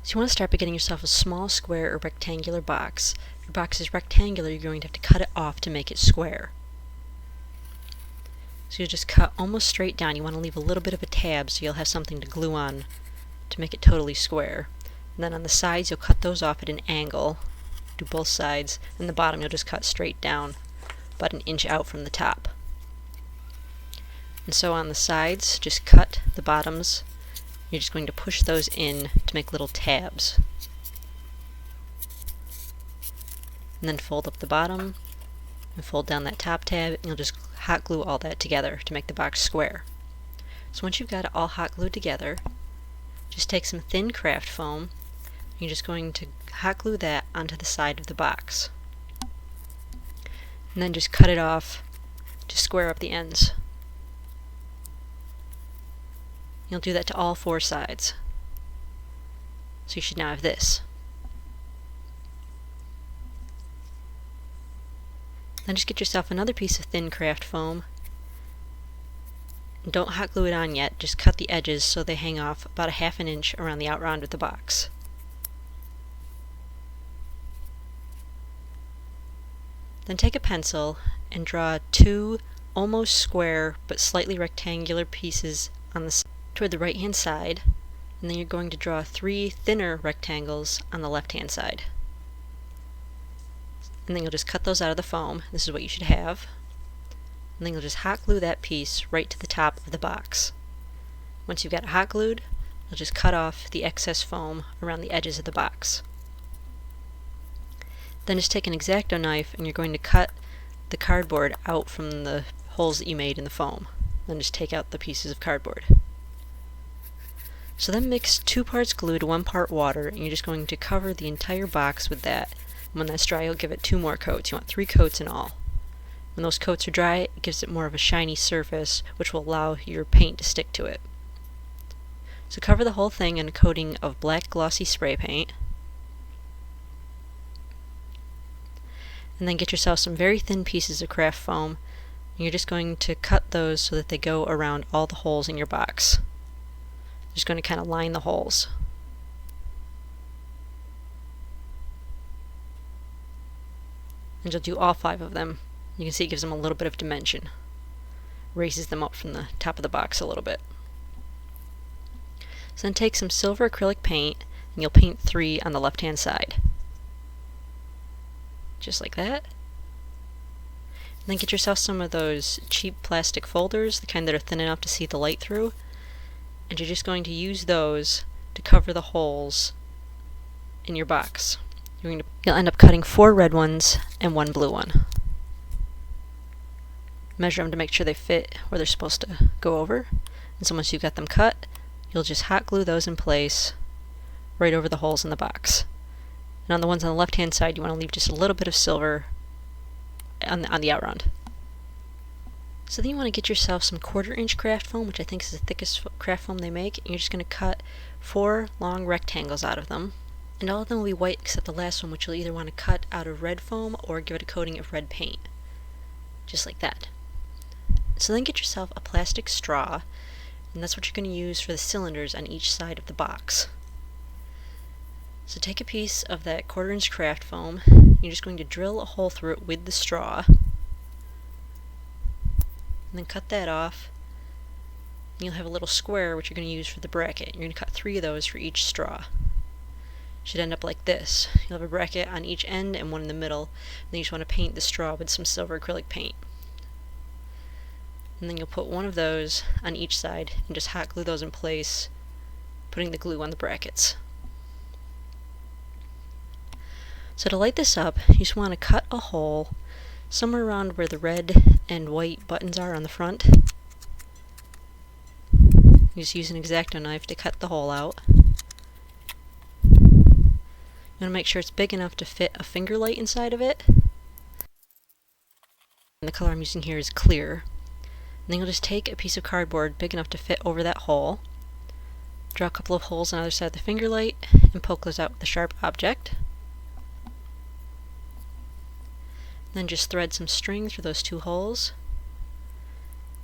So you want to start by getting yourself a small square or rectangular box. If your box is rectangular, you're going to have to cut it off to make it square. So you just cut almost straight down. You want to leave a little bit of a tab so you'll have something to glue on to make it totally square. And then on the sides you'll cut those off at an angle. Do both sides, and the bottom you'll just cut straight down, about an inch out from the top. And so on the sides, just cut the bottoms. You're just going to push those in to make little tabs. And then fold up the bottom and fold down that top tab, and you'll just hot glue all that together to make the box square. So once you've got it all hot glued together, just take some thin craft foam. You're just going to hot glue that onto the side of the box. And then just cut it off to square up the ends. You'll do that to all four sides. So you should now have this. Then just get yourself another piece of thin craft foam. And don't hot glue it on yet, just cut the edges so they hang off about a ½ inch around the outround of the box. Then take a pencil and draw two almost square but slightly rectangular pieces on the toward the right hand side, and then you're going to draw 3 thinner rectangles on the left hand side. And then you'll just cut those out of the foam. This is what you should have. And then you'll just hot glue that piece right to the top of the box. Once you've got it hot glued, you'll just cut off the excess foam around the edges of the box. Then just take an X-Acto knife and you're going to cut the cardboard out from the holes that you made in the foam. Then just take out the pieces of cardboard. So then mix 2 parts glue to 1 part water, and you're just going to cover the entire box with that. And when that's dry, you'll give it 2 more coats. You want 3 coats in all. When those coats are dry, it gives it more of a shiny surface, which will allow your paint to stick to it. So cover the whole thing in a coating of black glossy spray paint. And then get yourself some very thin pieces of craft foam. And you're just going to cut those so that they go around all the holes in your box. Just going to kind of line the holes. And you'll do all 5 of them. You can see it gives them a little bit of dimension. Raises them up from the top of the box a little bit. So then take some silver acrylic paint, and you'll paint 3 on the left hand side. Just like that. And then get yourself some of those cheap plastic folders, the kind that are thin enough to see the light through. And you're just going to use those to cover the holes in your box. You'll end up cutting 4 red ones and 1 blue one. Measure them to make sure they fit where they're supposed to go over. And so once you've got them cut, you'll just hot glue those in place right over the holes in the box. And on the ones on the left hand side, you want to leave just a little bit of silver on the outround. So then you want to get yourself some 1/4 inch craft foam, which I think is the thickest craft foam they make, and you're just going to cut 4 long rectangles out of them. And all of them will be white except the last one, which you'll either want to cut out of red foam or give it a coating of red paint. Just like that. So then get yourself a plastic straw, and that's what you're going to use for the cylinders on each side of the box. So take a piece of that 1/4 inch craft foam, you're just going to drill a hole through it with the straw. And then cut that off. And you'll have a little square which you're going to use for the bracket. You're going to cut 3 of those for each straw. Should end up like this. You'll have a bracket on each end and one in the middle. And then you just want to paint the straw with some silver acrylic paint. And then you'll put 1 of those on each side and just hot glue those in place, putting the glue on the brackets. So to light this up, you just want to cut a hole somewhere around where the red and white buttons are on the front. You just use an X-Acto knife to cut the hole out. You want to make sure it's big enough to fit a finger light inside of it. And the color I'm using here is clear. And then you'll just take a piece of cardboard big enough to fit over that hole. Draw a couple of holes on either side of the finger light and poke those out with a sharp object. Then just thread some string through those 2 holes.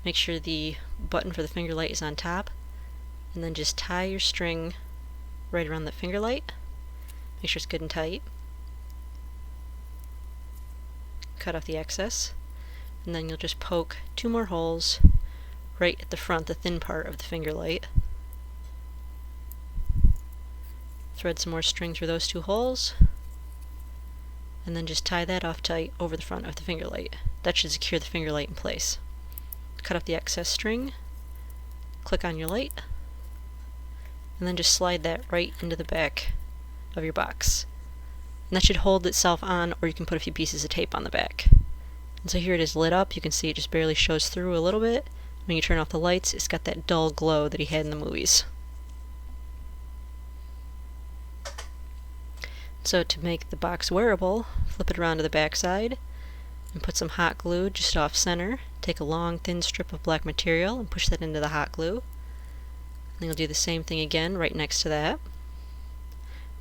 Make sure the button for the finger light is on top, and then just tie your string right around the finger light. Make sure it's good and tight. Cut off the excess, and then you'll just poke 2 more holes right at the front, the thin part of the finger light. Thread some more string through those 2 holes, and then just tie that off tight over the front of the finger light. That should secure the finger light in place. Cut off the excess string, click on your light, and then just slide that right into the back of your box. And that should hold itself on, or you can put a few pieces of tape on the back. And so here it is lit up. You can see it just barely shows through a little bit. When you turn off the lights, it's got that dull glow that he had in the movies. So to make the box wearable, flip it around to the back side and put some hot glue just off center. Take a long thin strip of black material and push that into the hot glue. And you'll do the same thing again right next to that.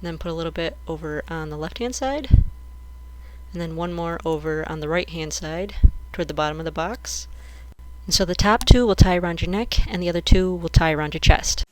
And then put a little bit over on the left hand side, and then 1 more over on the right hand side toward the bottom of the box. And so the top 2 will tie around your neck, and the other 2 will tie around your chest.